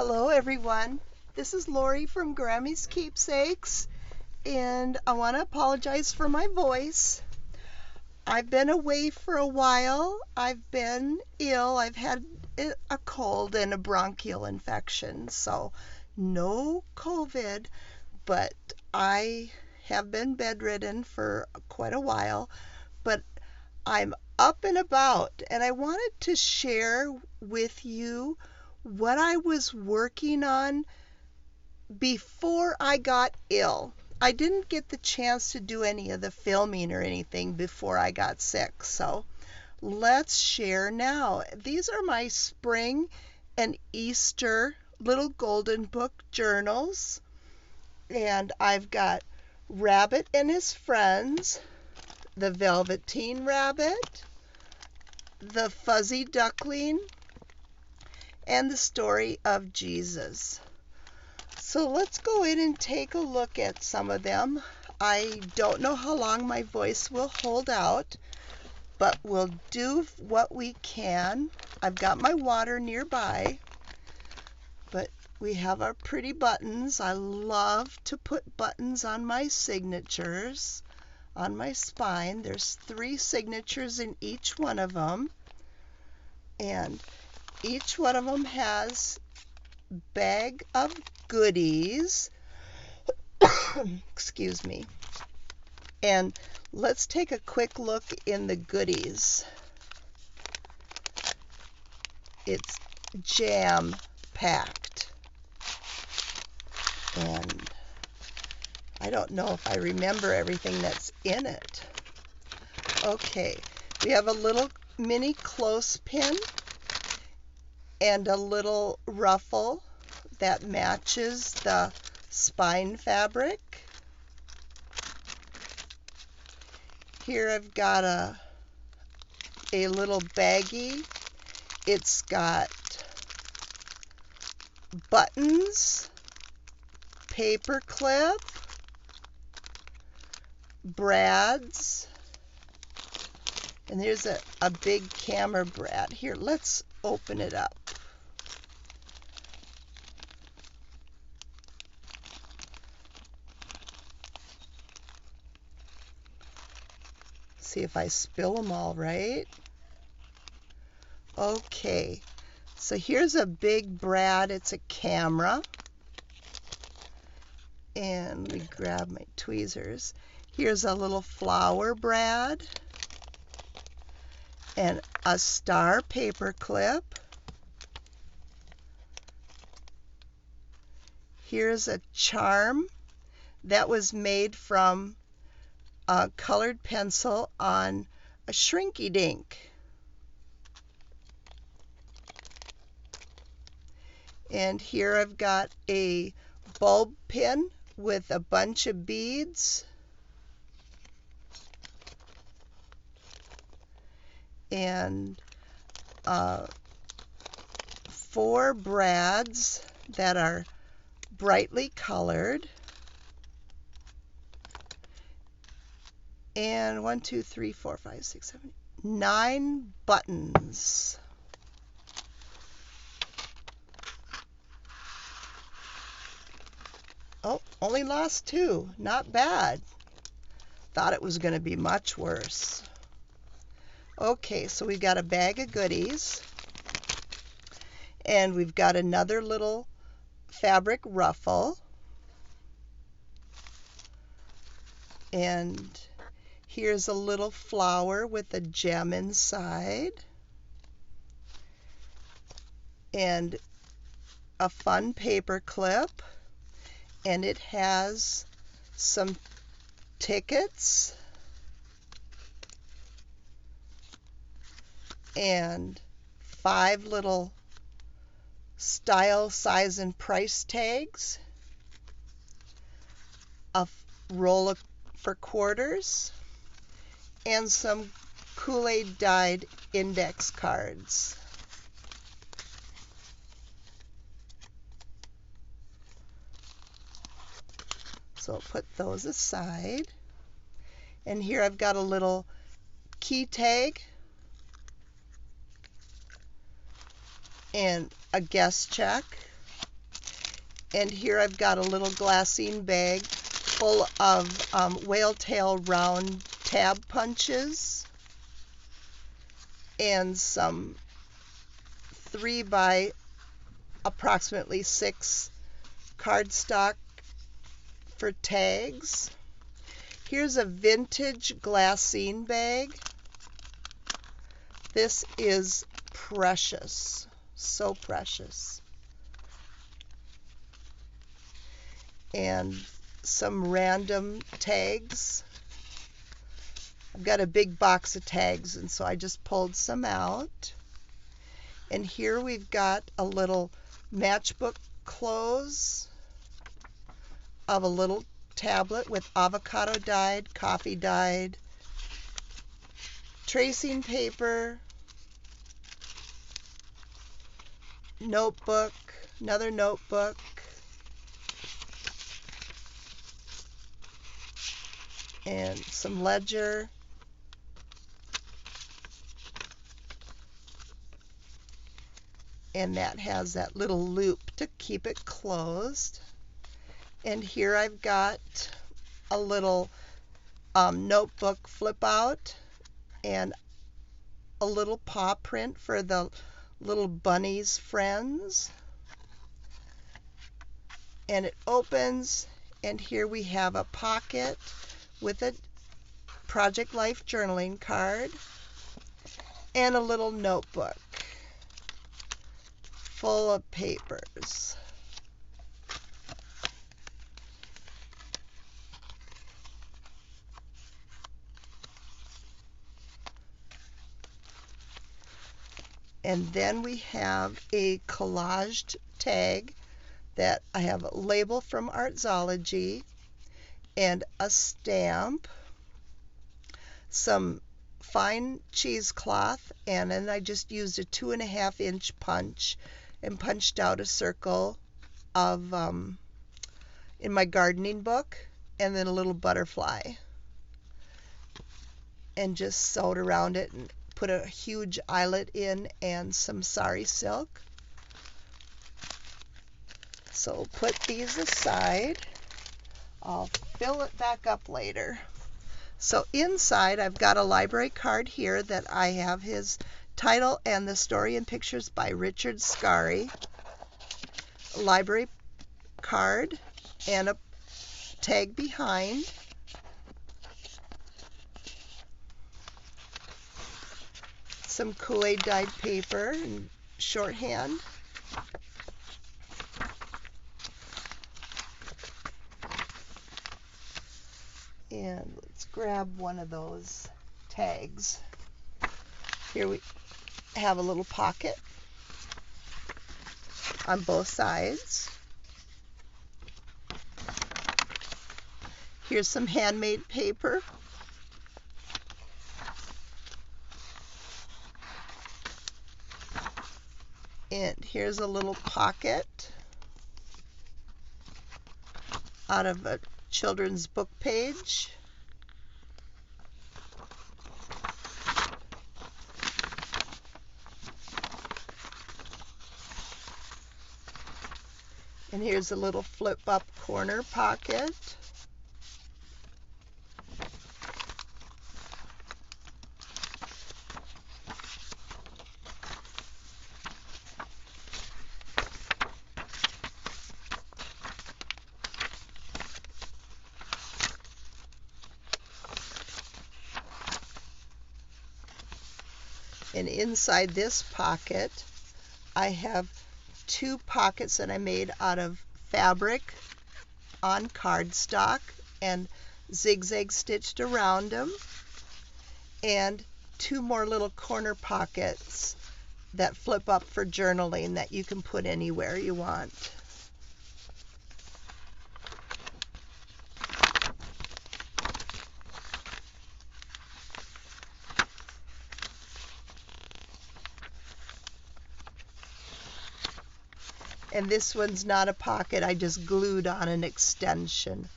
Hello everyone, this is Lori from Grammy's Keepsakes, and I want to apologize for my voice. I've been away for a while. I've been ill. I've had a cold and a bronchial infection, so no COVID, but I have been bedridden for quite a while, but I'm up and about, and I wanted to share with you what I was working on before I got ill. I didn't get the chance to do any of the filming or anything before I got sick, so let's share now. These are my spring and Easter little golden book journals, and I've got Rabbit and His Friends, the Velveteen Rabbit, the Fuzzy Duckling, and the story of Jesus. So let's go in and take a look at some of them. I don't know how long my voice will hold out, but we'll do what we can. I've got my water nearby, but we have our pretty buttons. I love to put buttons on my signatures, on my spine. There's 3 signatures in each one of them, and each one of them has a bag of goodies. Excuse me. And let's take a quick look in the goodies. It's jam-packed. And I don't know if I remember everything that's in it. Okay, we have a little mini clothespin and a little ruffle that matches the spine fabric. Here I've got a little baggie. It's got buttons, paper clip, brads, and there's a big camera brad. Here, let's open it up. See if I spill them all right. Okay, so here's a big brad. It's a camera. And let me grab my tweezers. Here's a little flower brad and a star paper clip. Here's a charm that was made from a colored pencil on a shrinky dink. And here I've got a bulb pin with a bunch of beads. And 4 brads that are brightly colored. And 1, 2, 3, 4, 5, 6, 7, 9 buttons. Oh, only lost 2. Not bad. Thought it was going to be much worse. Okay, so we've got a bag of goodies. And we've got another little fabric ruffle. And here's a little flower with a gem inside. And a fun paper clip. And it has some tickets and 5 little style, size, and price tags, a roll for quarters, and some Kool-Aid dyed index cards. So I'll put those aside. And here I've got a little key tag and a guest check And here I've got a little glassine bag full of whale tail round tab punches and some 3 by approximately 6 cardstock for tags. Here's a vintage glassine bag. This is precious, so precious. And some random tags. I've got a big box of tags, and so I just pulled some out. And here we've got a little matchbook close of a little tablet with avocado dyed, coffee dyed, tracing paper, notebook, another notebook, and some ledger, and that has that little loop to keep it closed. And here I've got a little notebook flip out and a little paw print for the little bunny's friends. And it opens, and here we have a pocket with a Project Life journaling card and a little notebook full of papers. And then we have a collaged tag that I have a label from Artsology and a stamp, some fine cheesecloth, and then I just used a 2.5-inch punch and punched out a circle of in my gardening book, and then a little butterfly, and just sewed around it and put a huge eyelet in and some sari silk. So put these aside. I'll fill it back up later. So inside I've got a library card here that I have his title and the story and pictures by Richard Scarry. A library card and a tag behind. Some Kool-Aid dyed paper and shorthand. And let's grab one of those tags. Here we have a little pocket on both sides. Here's some handmade paper. And here's a little pocket out of a children's book page. And here's a little flip-up corner pocket. And inside this pocket, I have 2 pockets that I made out of fabric on cardstock and zigzag stitched around them, and 2 more little corner pockets that flip up for journaling that you can put anywhere you want. And this one's not a pocket, I just glued on an extension.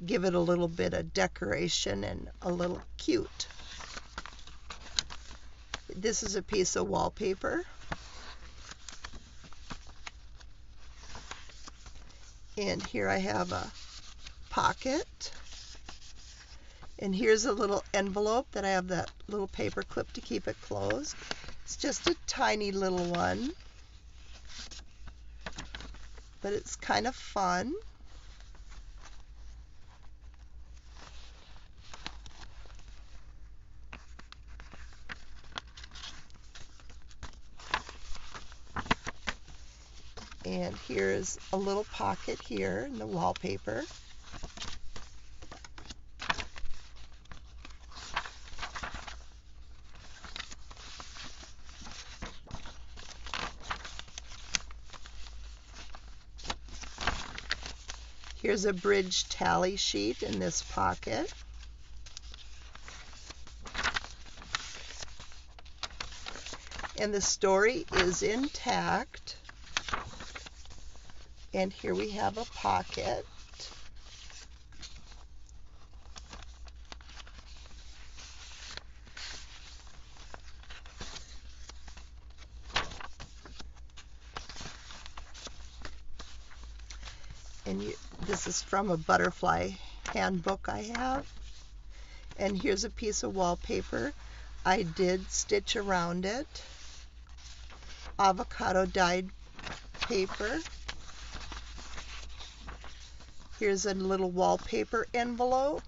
Give it a little bit of decoration and a little cute. This is a piece of wallpaper. And here I have a pocket. And here's a little envelope that I have that little paper clip to keep it closed. It's just a tiny little one, but it's kind of fun. And here's a little pocket here in the wallpaper. Here's a bridge tally sheet in this pocket. And the story is intact. And here we have a pocket. And this is from a butterfly handbook I have. And here's a piece of wallpaper. I did stitch around it. Avocado dyed paper. Here's a little wallpaper envelope.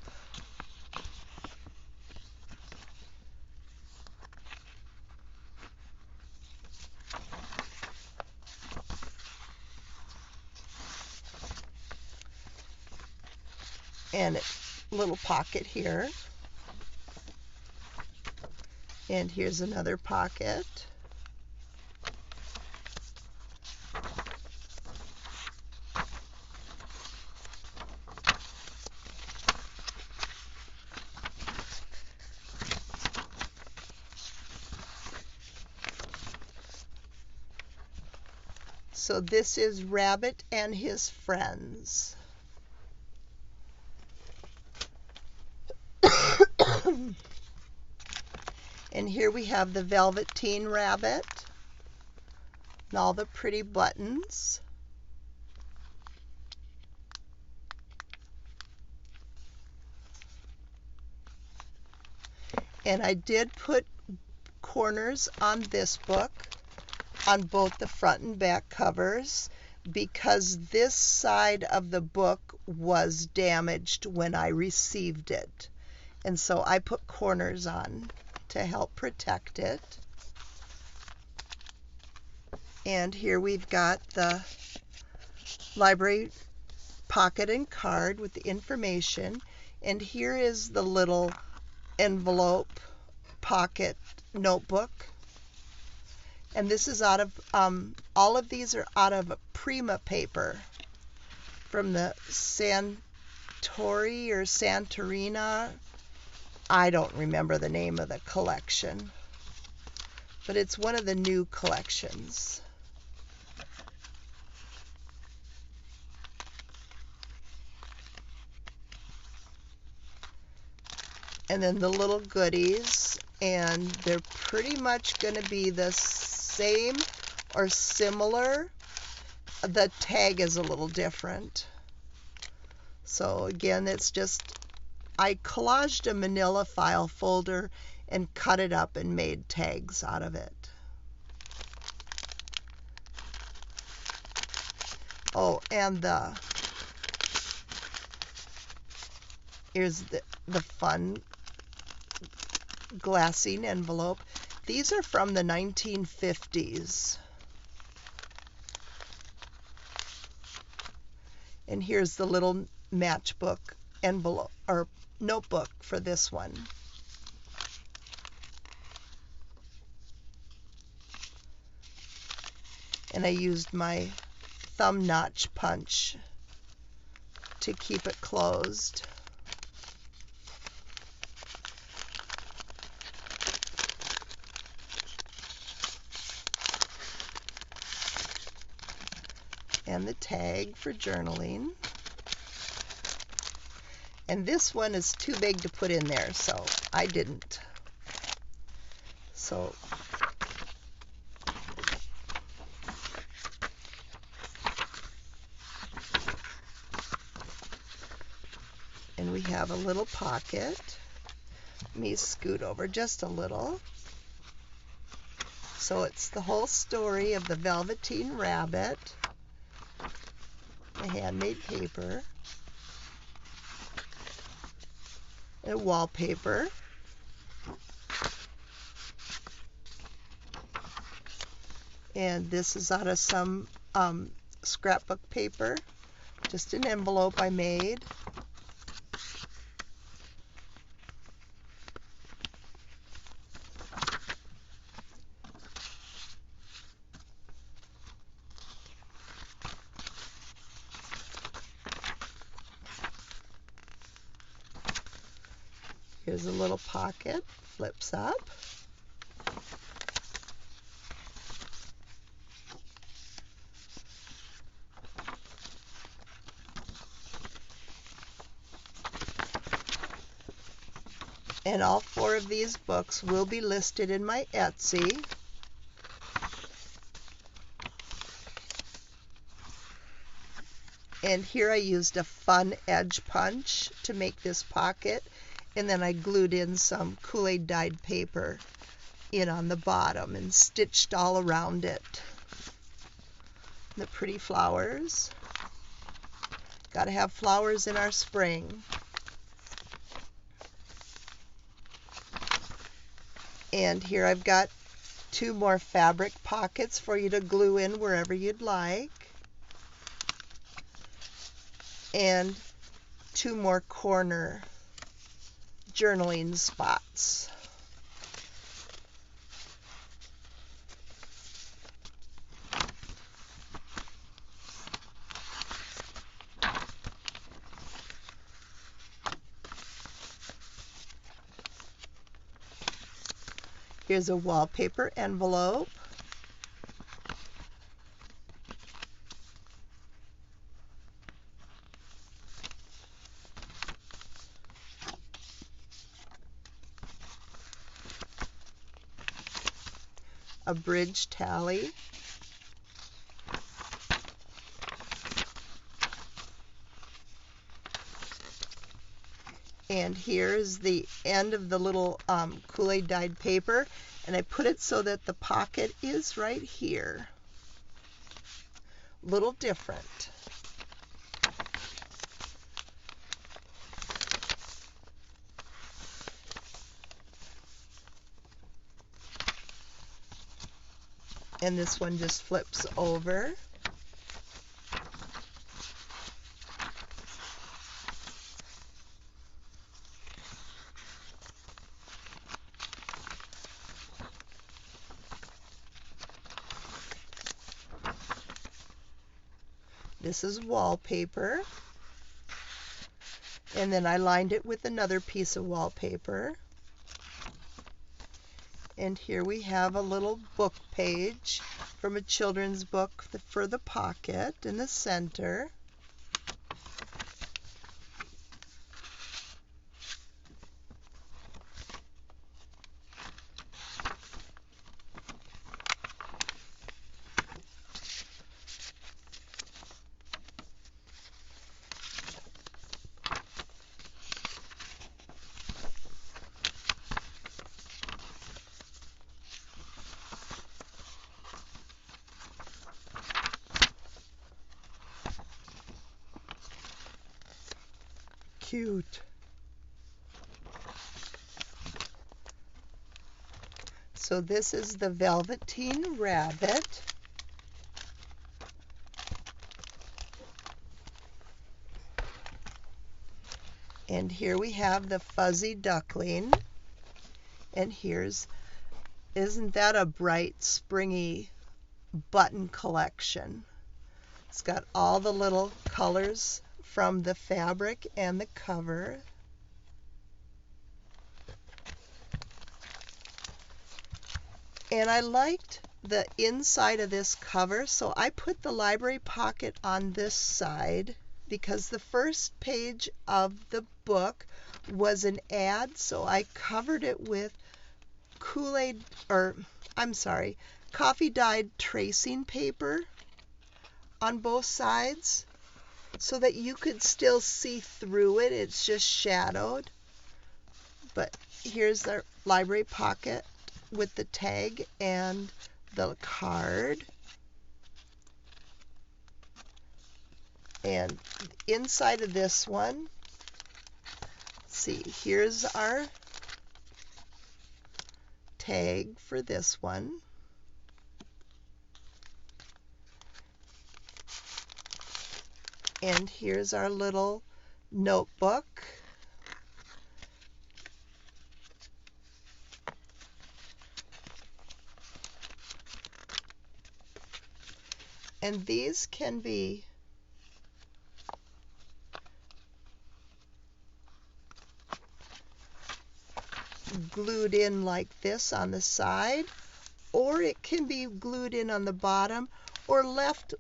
And a little pocket here. And here's another pocket. So this is Rabbit and his friends. And here we have the Velveteen rabbit and all the pretty buttons. And I did put corners on this book on both the front and back covers because this side of the book was damaged when I received it. And so I put corners on to help protect it. And here we've got the library pocket and card with the information. And here is the little envelope pocket notebook. And this is out of, all of these are out of Prima paper from the Santori or Santorina. I don't remember the name of the collection, but it's one of the new collections. And then the little goodies, and they're pretty much going to be the same or similar. The tag is a little different. So again, it's just, I collaged a manila file folder and cut it up and made tags out of it. Oh, and here's the fun glassine envelope. These are from the 1950s. And here's the little matchbook envelope or notebook for this one. And I used my thumb notch punch to keep it closed. And the tag for journaling. And this one is too big to put in there, so I didn't. So we have a little pocket. Let me scoot over just a little. So it's the whole story of the Velveteen rabbit, a handmade paper, and wallpaper. And this is out of some scrapbook paper, just an envelope I made. Here's a little pocket, flips up. And all 4 of these books will be listed in my Etsy. And here I used a fun edge punch to make this pocket, and then I glued in some Kool-Aid dyed paper in on the bottom and stitched all around it. The pretty flowers. Got to have flowers in our spring. And here I've got 2 more fabric pockets for you to glue in wherever you'd like. And 2 more corner journaling spots. Here's a wallpaper envelope. A bridge tally. And here's the end of the little Kool-Aid dyed paper, and I put it so that the pocket is right here. A little different. And this one just flips over. This is wallpaper. And then I lined it with another piece of wallpaper. And here we have a little book page from a children's book for the pocket in the center. Cute. So this is the Velveteen rabbit. And here we have the fuzzy duckling. And isn't that a bright, springy button collection? It's got all the little colors from the fabric and the cover. And I liked the inside of this cover, so I put the library pocket on this side because the first page of the book was an ad, so I covered it with coffee dyed tracing paper on both sides. so that you could still see through it. It's just shadowed. But here's our library pocket with the tag and the card. And inside of this one, see, here's our tag for this one. And here's our little notebook. And these can be glued in like this on the side, or it can be glued in on the bottom or left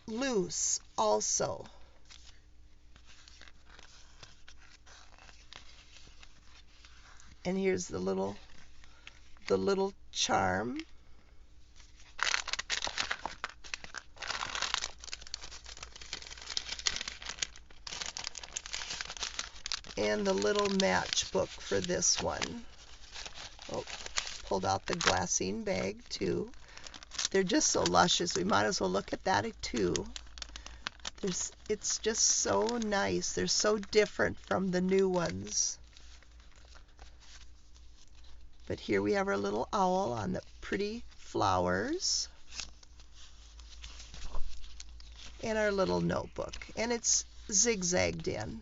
loose also. And here's the little charm. And the little matchbook for this one. Oh, pulled out the glassine bag too. They're just so luscious. We might as well look at that too. It's just so nice. They're so different from the new ones. But here we have our little owl on the pretty flowers. And our little notebook. And it's zigzagged in.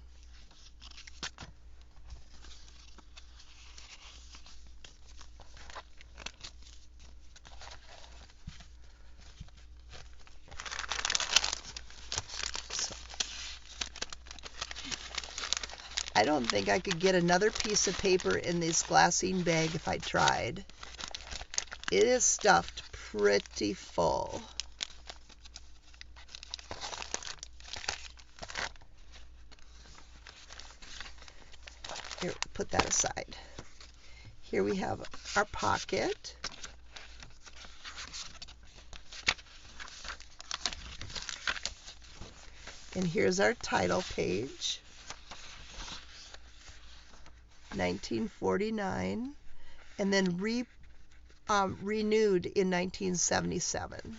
I don't think I could get another piece of paper in this glassine bag if I tried. It is stuffed pretty full. Here, put that aside. Here we have our pocket. And here's our title page. 1949, and then renewed in 1977.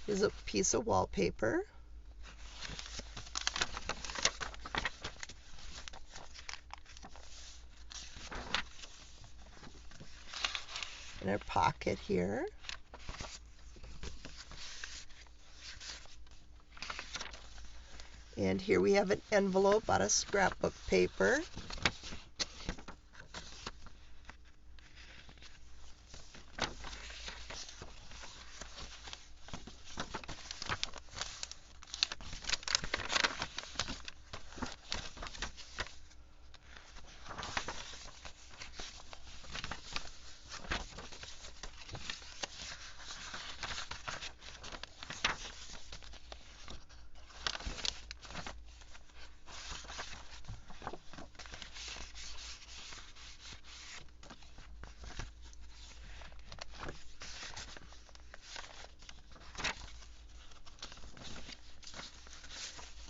Here's a piece of wallpaper. And our pocket here. And here we have an envelope out of scrapbook paper.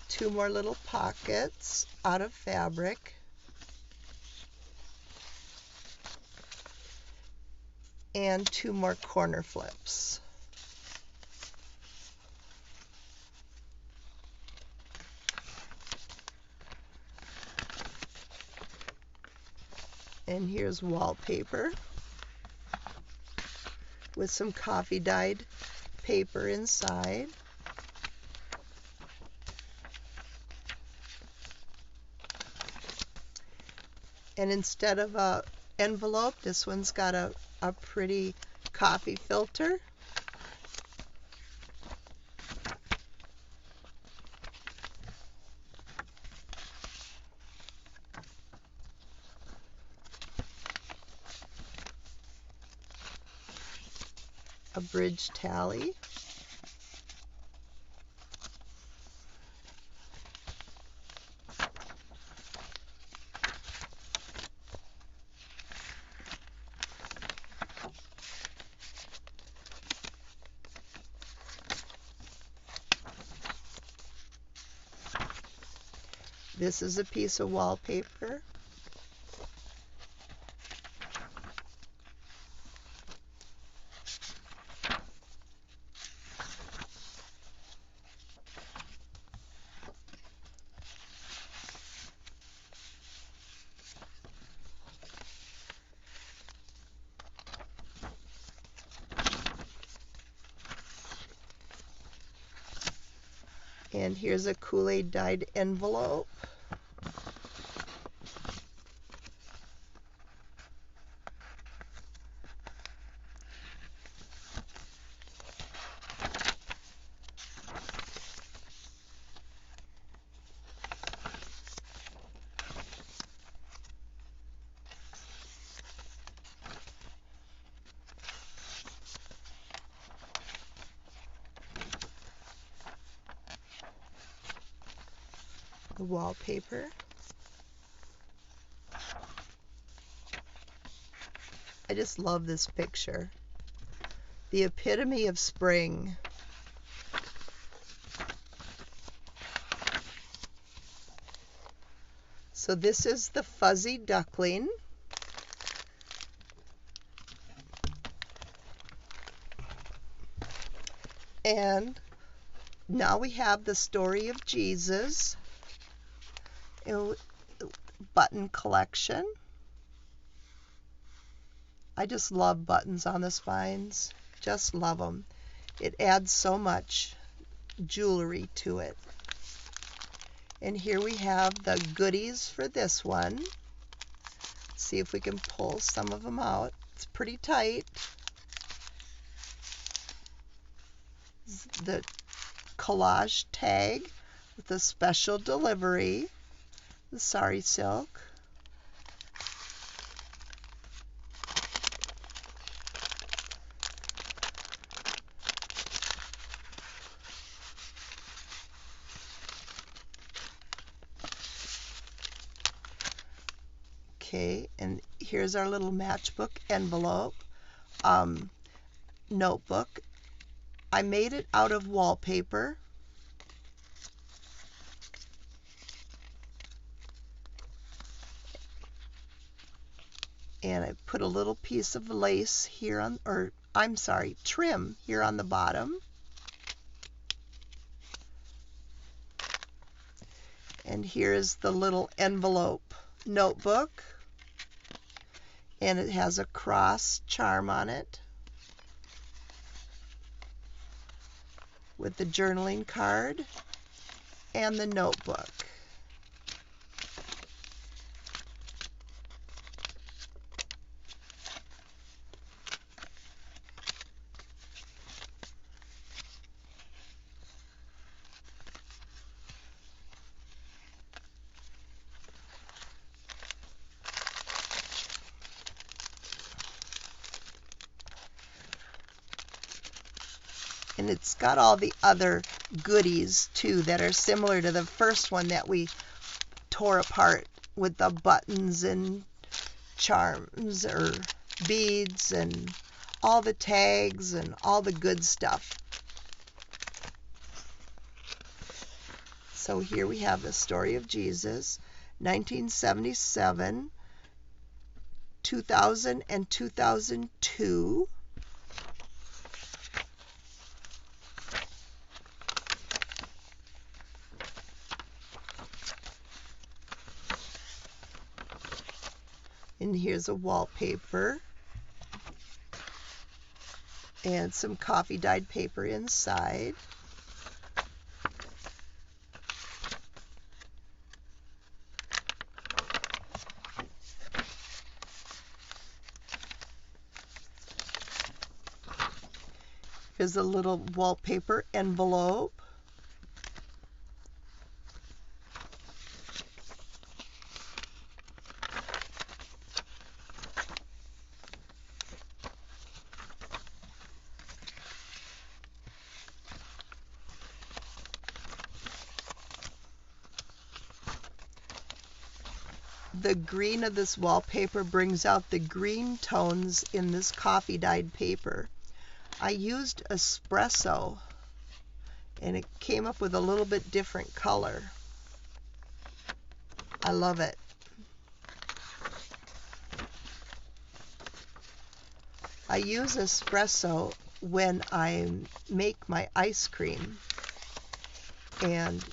Two more little pockets out of fabric. And two more corner flips. And here's wallpaper with some coffee dyed paper inside. And instead of a envelope, this one's got a pretty coffee filter. A bridge tally. This is a piece of wallpaper. And here's a Kool-Aid dyed envelope. The wallpaper. I just love this picture. The epitome of spring. So this is the fuzzy duckling. And now we have the story of Jesus. Button collection. I just love buttons on the spines. Just love them. It adds so much jewelry to it. And here we have the goodies for this one. Let's see if we can pull some of them out. It's pretty tight. The collage tag with a special delivery. The sari silk. Okay, and here's our little matchbook envelope, notebook. I made it out of wallpaper. And I put a little piece of lace here on, or I'm sorry, trim here on the bottom. And here's the little envelope notebook. And it has a cross charm on it with the journaling card and the notebook. And it's got all the other goodies too that are similar to the first one that we tore apart, with the buttons and charms or beads and all the tags and all the good stuff. So here we have the story of Jesus, 1977, 2000 and 2002. And here's a wallpaper and some coffee dyed paper inside. Here's a little wallpaper envelope. The green of this wallpaper brings out the green tones in this coffee dyed paper. I used espresso and it came up with a little bit different color. I love it. I use espresso when I make my ice cream, and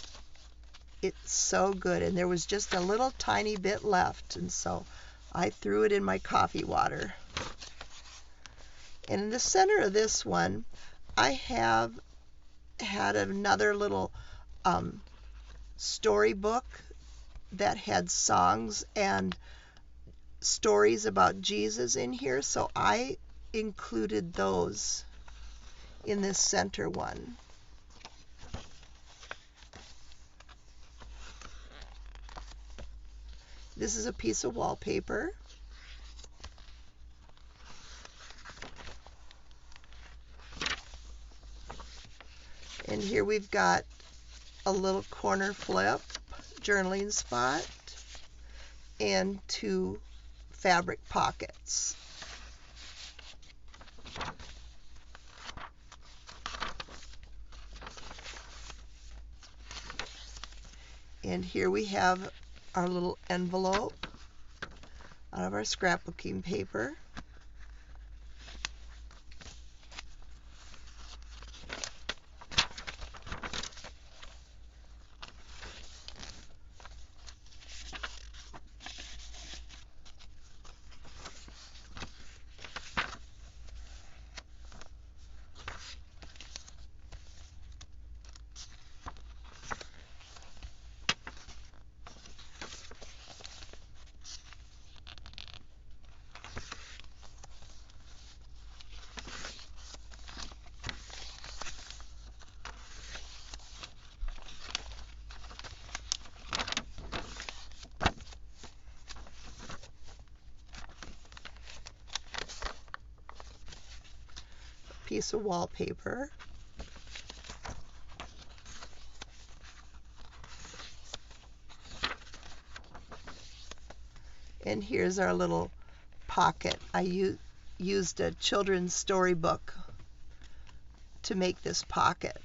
it's so good. And there was just a little tiny bit left, and so I threw it in my coffee water. And in the center of this one, I have had another little storybook that had songs and stories about Jesus in here, so I included those in this center one. This is a piece of wallpaper. And here we've got a little corner flip journaling spot and 2 fabric pockets. And here we have our little envelope out of our scrapbooking paper. Piece of wallpaper. And here's our little pocket. I used a children's storybook to make this pocket.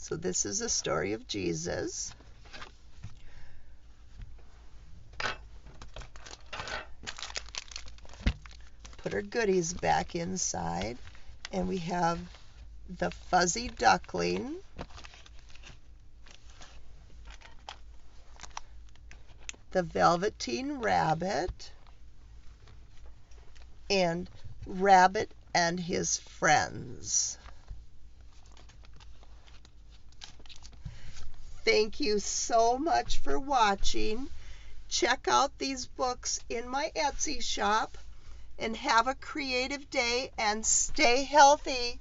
So this is the story of Jesus. Put our goodies back inside, and we have the fuzzy duckling, the Velveteen rabbit, and Rabbit and his friends. Thank you so much for watching. Check out these books in my Etsy shop, and have a creative day and stay healthy.